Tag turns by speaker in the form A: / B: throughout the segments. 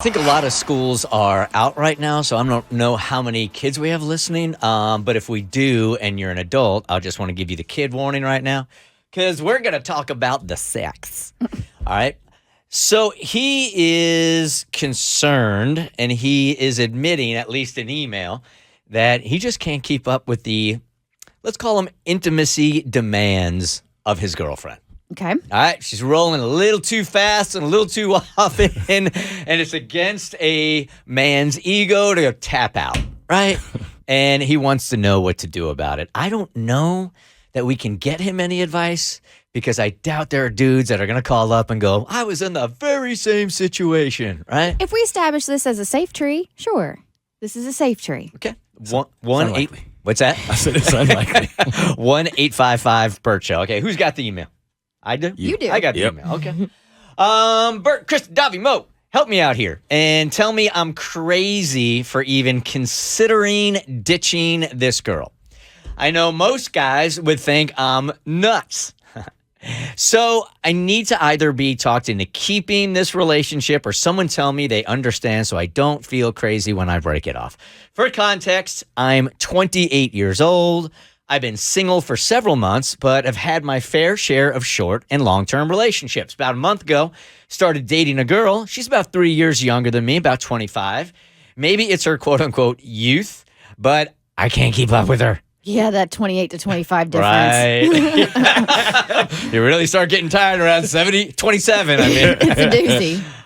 A: I think a lot of schools are out right now, so I don't know how many kids we have listening. But if we do, and you're an adult, I just want to give you the kid warning right now, because we're going to talk about the sex. All right. So he is concerned, and he is admitting, at least in email, that he just can't keep up with the, let's call them intimacy demands of his girlfriend.
B: Okay.
A: All right, she's rolling a little too fast and a little too often, and it's against a man's ego to tap out, right? And he wants to know what to do about it. I don't know that we can get him any advice because I doubt there are dudes that are going to call up and go, I was in the very same situation, right?
B: If we establish this as a safe tree, sure. This is a safe tree.
A: Okay. What's
C: What's
A: that?
C: I said it's unlikely.
A: 1-855 Bert Show. Okay, who's got the email? I do?
B: You do.
A: I got the email. Okay. Bert, Chris, Davi, Mo, help me out here and tell me I'm crazy for even considering ditching this girl. I know most guys would think I'm nuts. So I need to either be talked into keeping this relationship or someone tell me they understand so I don't feel crazy when I break it off. For context, I'm 28 years old. I've been single for several months, but have had my fair share of short and long-term relationships. About a month ago, started dating a girl. She's about 3 years younger than me, about 25. Maybe it's her quote-unquote youth, but I can't keep up with her.
B: Yeah, that 28 to 25 difference.
A: Right. You really start getting tired around 27, I mean.
B: It's a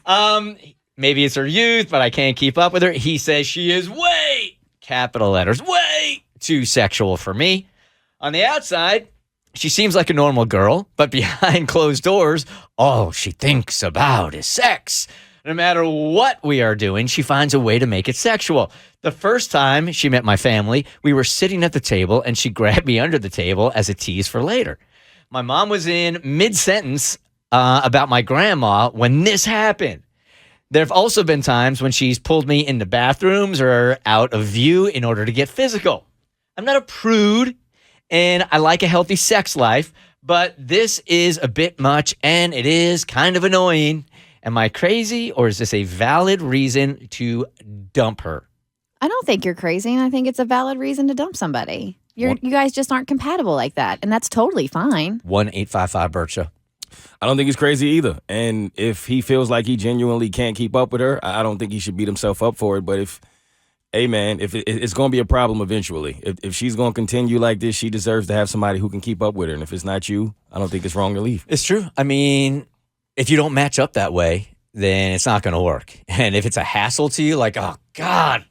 B: doozy.
A: Maybe it's her youth, but I can't keep up with her. He says she is way, capital letters, way too sexual for me. On the outside, she seems like a normal girl, but behind closed doors, all she thinks about is sex. No matter what we are doing, she finds a way to make it sexual. The first time she met my family, we were sitting at the table, and she grabbed me under the table as a tease for later. My mom was in mid-sentence about my grandma when this happened. There have also been times when she's pulled me into bathrooms or out of view in order to get physical. I'm not a prude, and I like a healthy sex life, but this is a bit much, and it is kind of annoying. Am I crazy, or is this a valid reason to dump her?
B: I don't think you're crazy, and I think it's a valid reason to dump somebody. You guys just aren't compatible like that, and that's totally fine.
A: 1-855 Bert Show.
C: I don't think he's crazy either. And if he feels like he genuinely can't keep up with her, I don't think he should beat himself up for it. But if it's going to be a problem eventually. If she's going to continue like this, she deserves to have somebody who can keep up with her. And if it's not you, I don't think it's wrong to leave.
A: It's true. I mean, if you don't match up that way, then it's not going to work. And if it's a hassle to you, like, oh, God,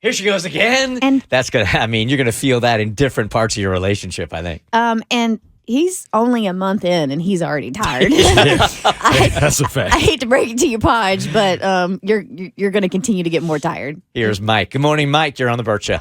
A: here she goes again,
B: and
A: that's going to, I mean, you're going to feel that in different parts of your relationship, I think.
B: And he's only a month in, and he's already tired.
C: That's a fact.
B: I hate to break it to you, Podge, but you're going to continue to get more tired.
A: Here's Mike. Good morning, Mike. You're on the Bert Show.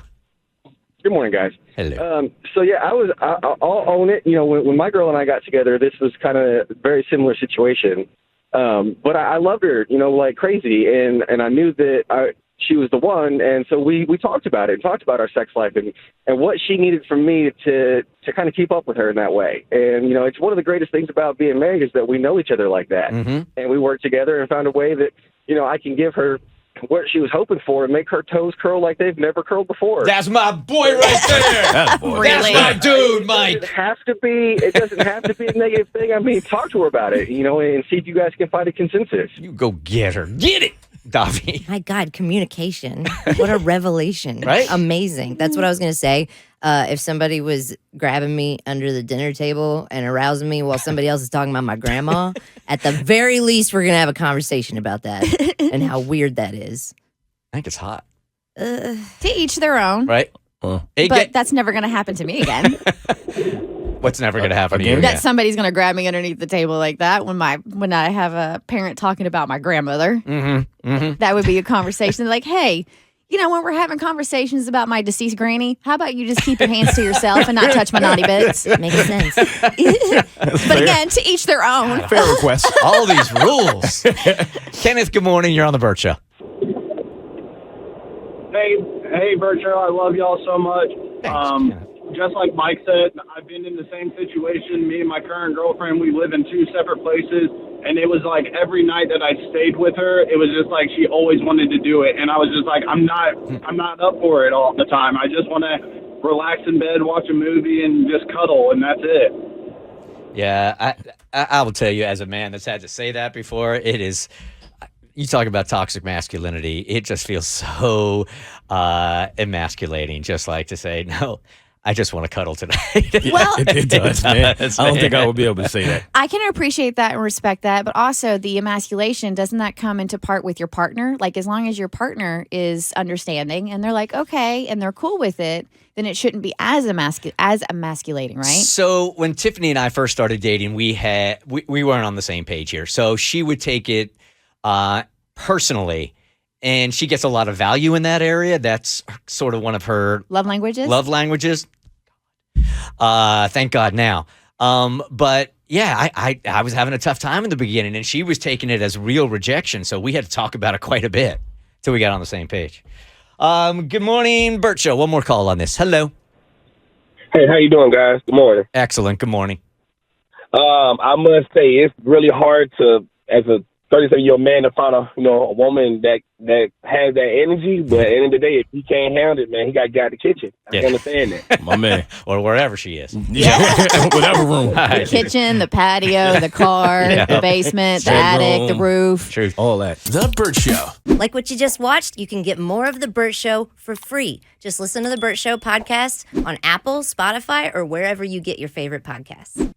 D: Good morning, guys.
A: Hello.
D: So yeah, I'll own it. You know, when my girl and I got together, this was kind of a very similar situation. But I loved her, you know, like crazy, and I knew that she was the one, and so we talked about it, talked about our sex life and what she needed from me to kind of keep up with her in that way. And you know, it's one of the greatest things about being married is that we know each other like that, and we worked together and found a way that, you know, I can give her what she was hoping for and make her toes curl like they've never curled before.
A: That's my boy right there.
C: That boy.
B: Really?
A: That's my dude, Mike.
D: It doesn't have to be a negative thing. I mean, talk to her about it, you know, and see if you guys can find a consensus.
A: You go get her. Get it, Davi.
E: My God, communication. What a revelation.
A: Right?
E: Amazing. That's what I was going to say. If somebody was grabbing me under the dinner table and arousing me while somebody else is talking about my grandma, at the very least, we're going to have a conversation about that and how weird that is.
A: I think it's hot.
B: To each their own.
A: Right?
B: But that's never going to happen to me again.
A: What's never going to happen to you?
C: again?
B: That somebody's going to grab me underneath the table like that when I have a parent talking about my grandmother. That would be a conversation like, hey, you know, when we're having conversations about my deceased granny, how about you just keep your hands to yourself and not touch my naughty bits?
E: Makes sense.
B: But again, to each their own.
C: Fair request.
A: All these rules. Kenneth, good morning. You're on the Bert Show.
F: Hey, Bert Show, I love y'all so much. just like Mike said, I've been in the same situation. Me and my current girlfriend, we live in two separate places, and it was like every night that I stayed with her, it was just like she always wanted to do it, and I was just like, I'm not up for it all the time. I just want to relax in bed, watch a movie, and just cuddle, and that's it.
A: Yeah, I will tell you, as a man that's had to say that before, it is. You talk about toxic masculinity. It just feels so emasculating, just like to say, no, I just want to cuddle tonight.
B: Well,
C: It does, man.
A: does,
C: I don't think
A: man.
C: I would be able to say that.
B: I can appreciate that and respect that, but also the emasculation, doesn't that come into part with your partner? Like, as long as your partner is understanding and they're like, okay, and they're cool with it, then it shouldn't be as emasculating, right?
A: So when Tiffany and I first started dating, we weren't on the same page here. So she would take it personally, and she gets a lot of value in that area. That's sort of one of her
B: Love languages?
A: love languages. Thank God now. But yeah, I was having a tough time in the beginning, and she was taking it as real rejection. So we had to talk about it quite a bit till we got on the same page. Good morning, Bert Show. One more call on this. Hello.
G: Hey, how you doing, guys? Good morning.
A: Excellent. Good morning.
G: I must say it's really hard to, as a 37-year-old man, to find a woman that has that energy. But at the end of the day, if he can't handle it, man, he got to get out the kitchen. I can understand that.
C: My man.
A: Or wherever she is.
C: Yeah. Whatever room.
B: The kitchen, the patio, the car,
A: Yeah.
B: the basement, the
C: Bedroom.
B: attic, the roof.
A: Truth.
C: All that.
H: The Bert Show.
E: Like what you just watched, you can get more of The Bert Show for free. Just listen to The Bert Show podcast on Apple, Spotify, or wherever you get your favorite podcasts.